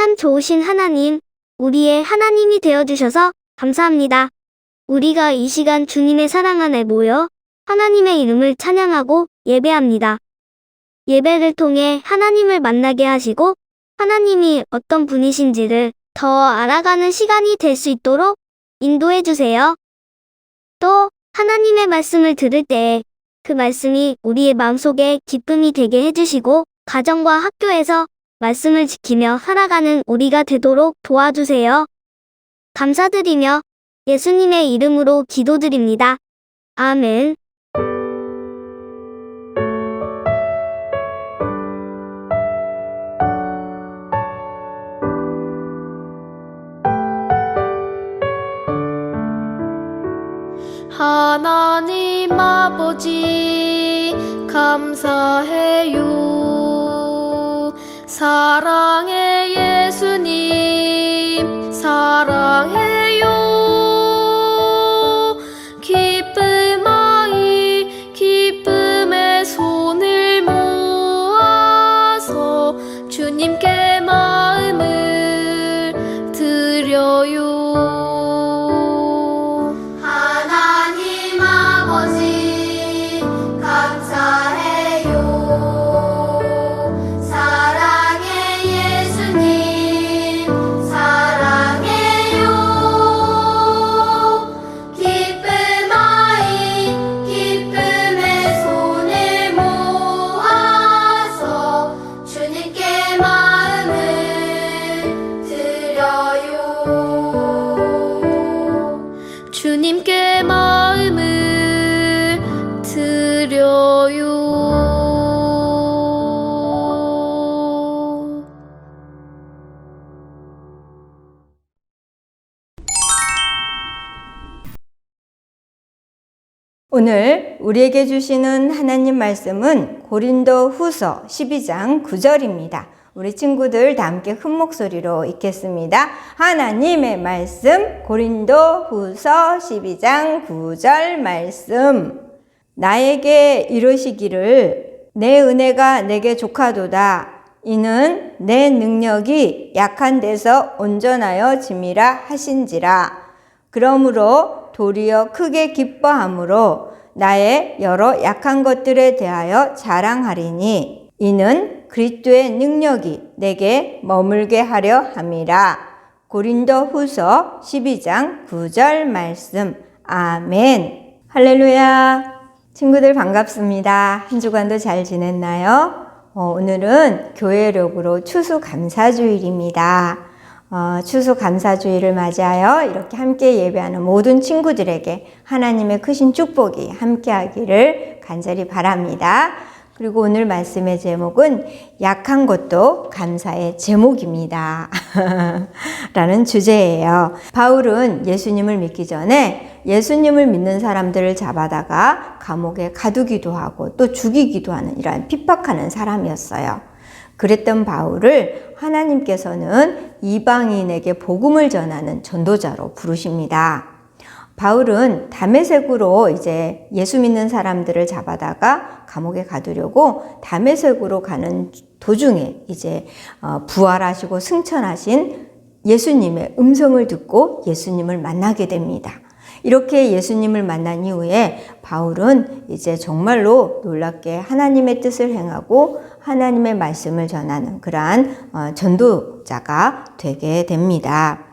참 좋으신 하나님, 우리의 하나님이 되어주셔서 감사합니다. 우리가 이 시간 주님의 사랑 안에 모여 하나님의 이름을 찬양하고 예배합니다. 예배를 통해 하나님을 만나게 하시고 하나님이 어떤 분이신지를 더 알아가는 시간이 될 수 있도록 인도해 주세요. 또 하나님의 말씀을 들을 때에 그 말씀이 우리의 마음속에 기쁨이 되게 해주시고 가정과 학교에서 말씀을 지키며 살아가는 우리가 되도록 도와주세요. 감사드리며 예수님의 이름으로 기도드립니다. 아멘. 하나님 아버지 감사해요. 사랑의 예수님 사랑해요. 기쁨의 손을 모아서 주님께 마음을 드려요. 주님께 마음을 드려요. 오늘 우리에게 주시는 하나님 말씀은 고린도후서 12장 9절입니다. 우리 친구들 다 함께 큰 목소리로 읽겠습니다. 하나님의 말씀, 고린도후서 12장 9절 말씀. 나에게 이르시기를 내 은혜가 내게 족하도다. 이는 내 능력이 약한 데서 온전하여 짐이라 하신지라. 그러므로 도리어 크게 기뻐함으로 나의 여러 약한 것들에 대하여 자랑하리니 이는 그리스도의 능력이 내게 머물게 하려 함이라. 고린도후서 12장 9절 말씀. 아멘. 할렐루야. 친구들 반갑습니다. 한 주간도 잘 지냈나요? 오늘은 교회력으로 추수감사주일입니다. 추수감사주일을 맞이하여 이렇게 함께 예배하는 모든 친구들에게 하나님의 크신 축복이 함께하기를 간절히 바랍니다. 그리고 오늘 말씀의 제목은 약한 것도 감사의 제목입니다. 라는 주제예요. 바울은 예수님을 믿기 전에 예수님을 믿는 사람들을 잡아다가 감옥에 가두기도 하고 또 죽이기도 하는 이러한 핍박하는 사람이었어요. 그랬던 바울을 하나님께서는 이방인에게 복음을 전하는 전도자로 부르십니다. 바울은 다메섹으로 이제 예수 믿는 사람들을 잡아다가 감옥에 가두려고 다메섹으로 가는 도중에 이제 부활하시고 승천하신 예수님의 음성을 듣고 예수님을 만나게 됩니다. 이렇게 예수님을 만난 이후에 바울은 이제 정말로 놀랍게 하나님의 뜻을 행하고 하나님의 말씀을 전하는 그러한 전도자가 되게 됩니다.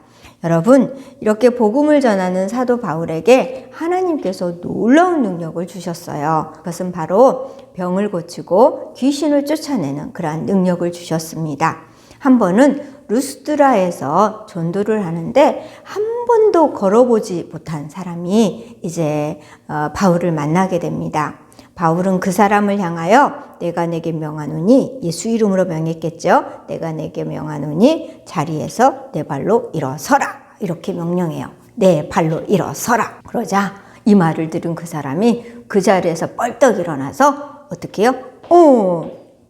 여러분, 이렇게 복음을 전하는 사도 바울에게 하나님께서 놀라운 능력을 주셨어요. 그것은 바로 병을 고치고 귀신을 쫓아내는 그러한 능력을 주셨습니다. 한 번은 루스드라에서 전도를 하는데 한 번도 걸어보지 못한 사람이 이제 바울을 만나게 됩니다. 바울은 그 사람을 향하여 내가 내게 명하노니, 예수 이름으로 명했겠죠. 내가 내게 명하노니 자리에서 내 발로 일어서라. 이렇게 명령해요. 내 발로 일어서라. 그러자 이 말을 들은 그 사람이 그 자리에서 뻘떡 일어나서 어떻게 해요?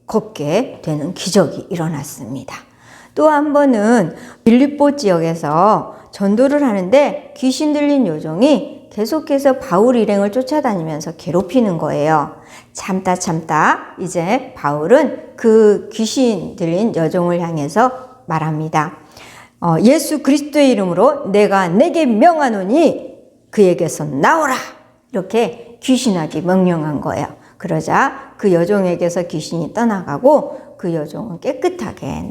걷게 되는 기적이 일어났습니다. 또 한 번은 빌립보 지역에서 전도를 하는데 귀신 들린 요정이 계속해서 바울 일행을 쫓아다니면서 괴롭히는 거예요. 참다 이제 바울은 그 귀신 들린 여종을 향해서 말합니다. 예수 그리스도의 이름으로 내가 내게 명하노니 그에게서 나오라! 이렇게 귀신에게 명령한 거예요. 그러자 그 여종에게서 귀신이 떠나가고 그 여종은 깨끗하게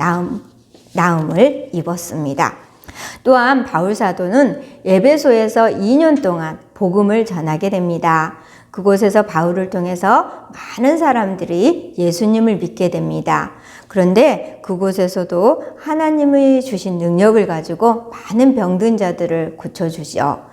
나음을 입었습니다. 또한 바울 사도는 에베소에서 2년 동안 복음을 전하게 됩니다. 그곳에서 바울을 통해서 많은 사람들이 예수님을 믿게 됩니다. 그런데 그곳에서도 하나님이 주신 능력을 가지고 많은 병든 자들을 고쳐주죠.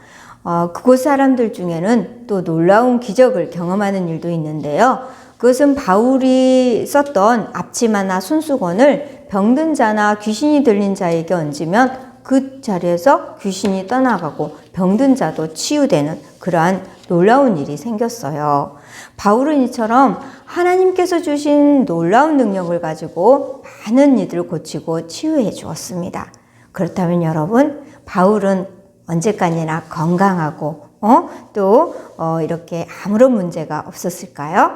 그곳 사람들 중에는 또 놀라운 기적을 경험하는 일도 있는데요. 그것은 바울이 썼던 앞치마나 손수건을 병든 자나 귀신이 들린 자에게 얹으면 그 자리에서 귀신이 떠나가고 병든 자도 치유되는 그러한 놀라운 일이 생겼어요. 바울은 이처럼 하나님께서 주신 놀라운 능력을 가지고 많은 이들을 고치고 치유해 주었습니다. 그렇다면 여러분, 바울은 언제까지나 건강하고 이렇게 아무런 문제가 없었을까요?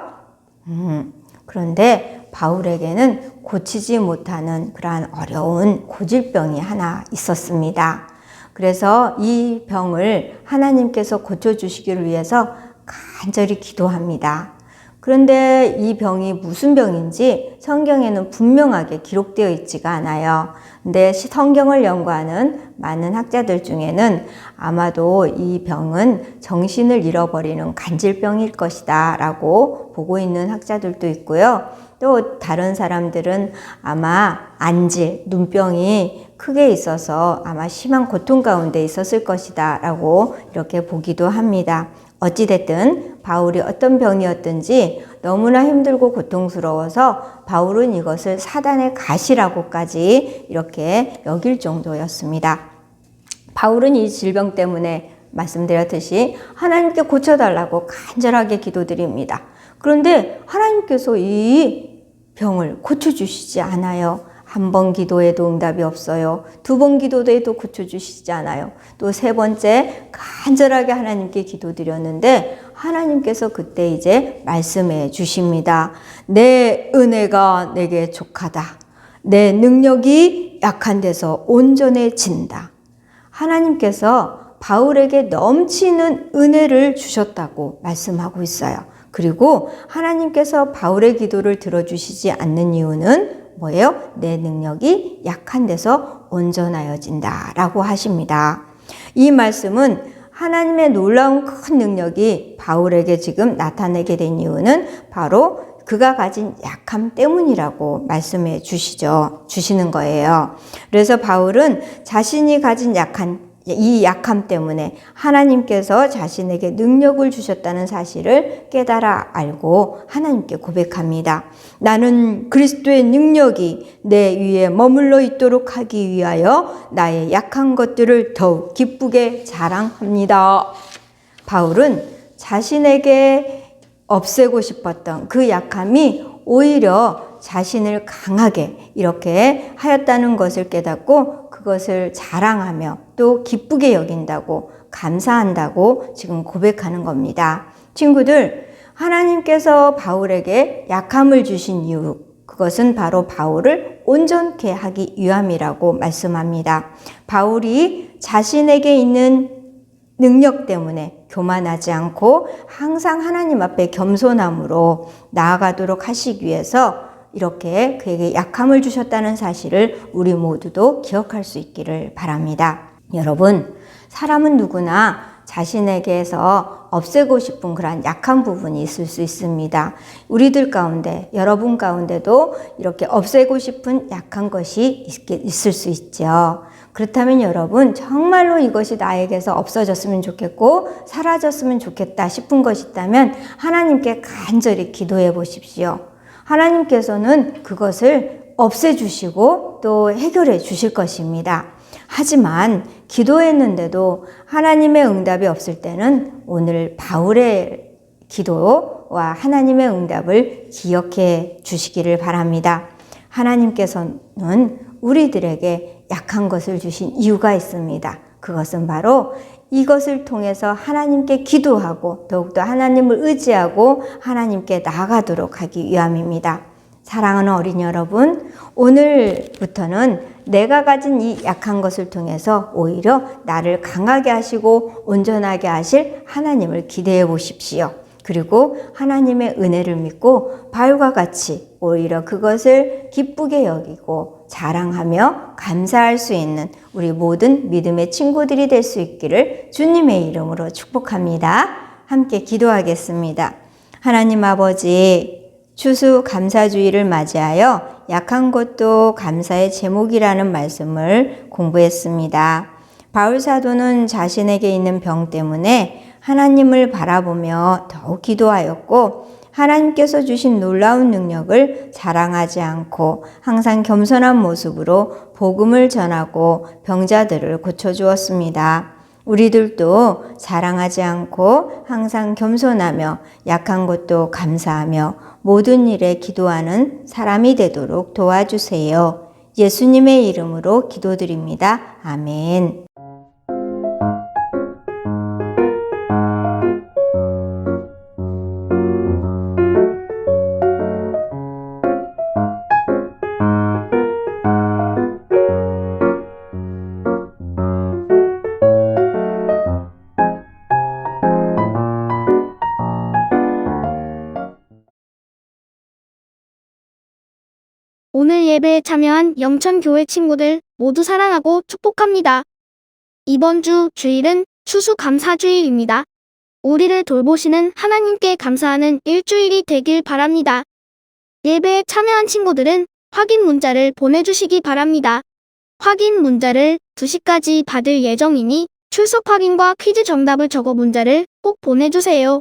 그런데 바울에게는 고치지 못하는 그러한 어려운 고질병이 하나 있었습니다. 그래서 이 병을 하나님께서 고쳐주시기를 위해서 간절히 기도합니다. 그런데 이 병이 무슨 병인지 성경에는 분명하게 기록되어 있지가 않아요. 근데 성경을 연구하는 많은 학자들 중에는 아마도 이 병은 정신을 잃어버리는 간질병일 것이다 라고 보고 있는 학자들도 있고요. 또 다른 사람들은 아마 안질, 눈병이 크게 있어서 아마 심한 고통 가운데 있었을 것이다 라고 이렇게 보기도 합니다. 어찌됐든 바울이 어떤 병이었든지 너무나 힘들고 고통스러워서 바울은 이것을 사단의 가시라고까지 이렇게 여길 정도였습니다. 바울은 이 질병 때문에 말씀드렸듯이 하나님께 고쳐달라고 간절하게 기도드립니다. 그런데 하나님께서 이 병을 고쳐주시지 않아요. 한 번 기도해도 응답이 없어요. 두 번 기도해도 고쳐주시지 않아요. 또 세 번째 간절하게 하나님께 기도드렸는데 하나님께서 그때 이제 말씀해 주십니다. 내 은혜가 내게 족하다. 내 능력이 약한 데서 온전해진다. 하나님께서 바울에게 넘치는 은혜를 주셨다고 말씀하고 있어요. 그리고 하나님께서 바울의 기도를 들어주시지 않는 이유는 뭐예요? 내 능력이 약한 데서 온전하여진다 라고 하십니다. 이 말씀은 하나님의 놀라운 큰 능력이 바울에게 지금 나타내게 된 이유는 바로 그가 가진 약함 때문이라고 말씀해 주시는 거예요. 그래서 바울은 자신이 가진 이 약함 때문에 하나님께서 자신에게 능력을 주셨다는 사실을 깨달아 알고 하나님께 고백합니다. 나는 그리스도의 능력이 내 위에 머물러 있도록 하기 위하여 나의 약한 것들을 더욱 기쁘게 자랑합니다. 바울은 자신에게 없애고 싶었던 그 약함이 오히려 자신을 강하게 이렇게 하였다는 것을 깨닫고 그것을 자랑하며 또 기쁘게 여긴다고 감사한다고 지금 고백하는 겁니다. 친구들, 하나님께서 바울에게 약함을 주신 이유, 그것은 바로 바울을 온전케 하기 위함이라고 말씀합니다. 바울이 자신에게 있는 능력 때문에 교만하지 않고 항상 하나님 앞에 겸손함으로 나아가도록 하시기 위해서 이렇게 그에게 약함을 주셨다는 사실을 우리 모두도 기억할 수 있기를 바랍니다. 여러분, 사람은 누구나 자신에게서 없애고 싶은 그런 약한 부분이 있을 수 있습니다. 우리들 가운데, 여러분 가운데도 이렇게 없애고 싶은 약한 것이 있을 수 있죠. 그렇다면 여러분, 정말로 이것이 나에게서 없어졌으면 좋겠고 사라졌으면 좋겠다 싶은 것이 있다면 하나님께 간절히 기도해 보십시오. 하나님께서는 그것을 없애주시고 또 해결해 주실 것입니다. 하지만 기도했는데도 하나님의 응답이 없을 때는 오늘 바울의 기도와 하나님의 응답을 기억해 주시기를 바랍니다. 하나님께서는 우리들에게 약한 것을 주신 이유가 있습니다. 그것은 바로 이것을 통해서 하나님께 기도하고 더욱더 하나님을 의지하고 하나님께 나아가도록 하기 위함입니다. 사랑하는 어린이 여러분, 오늘부터는 내가 가진 이 약한 것을 통해서 오히려 나를 강하게 하시고 온전하게 하실 하나님을 기대해 보십시오. 그리고 하나님의 은혜를 믿고 바울과 같이 오히려 그것을 기쁘게 여기고 자랑하며 감사할 수 있는 우리 모든 믿음의 친구들이 될 수 있기를 주님의 이름으로 축복합니다. 함께 기도하겠습니다. 하나님 아버지, 추수감사주의를 맞이하여 약한 것도 감사의 제목이라는 말씀을 공부했습니다. 바울 사도는 자신에게 있는 병 때문에 하나님을 바라보며 더욱 기도하였고 하나님께서 주신 놀라운 능력을 자랑하지 않고 항상 겸손한 모습으로 복음을 전하고 병자들을 고쳐주었습니다. 우리들도 자랑하지 않고 항상 겸손하며 약한 것도 감사하며 모든 일에 기도하는 사람이 되도록 도와주세요. 예수님의 이름으로 기도드립니다. 아멘. 오늘 예배에 참여한 영천교회 친구들 모두 사랑하고 축복합니다. 이번 주 주일은 추수감사주일입니다. 우리를 돌보시는 하나님께 감사하는 일주일이 되길 바랍니다. 예배에 참여한 친구들은 확인 문자를 보내주시기 바랍니다. 확인 문자를 2시까지 받을 예정이니 출석 확인과 퀴즈 정답을 적어 문자를 꼭 보내주세요.